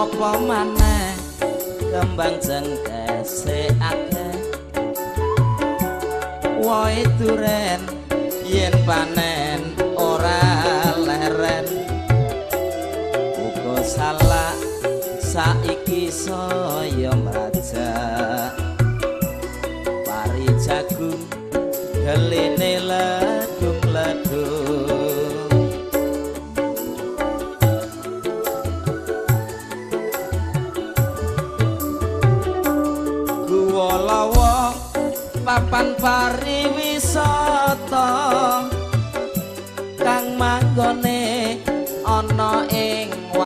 apa maneh kembang jengkese akeh wohe duren yen panen ora leren uga salah saiki saya mrajak pari jagung geline ledung-ledung guwa lawa papan pariwisata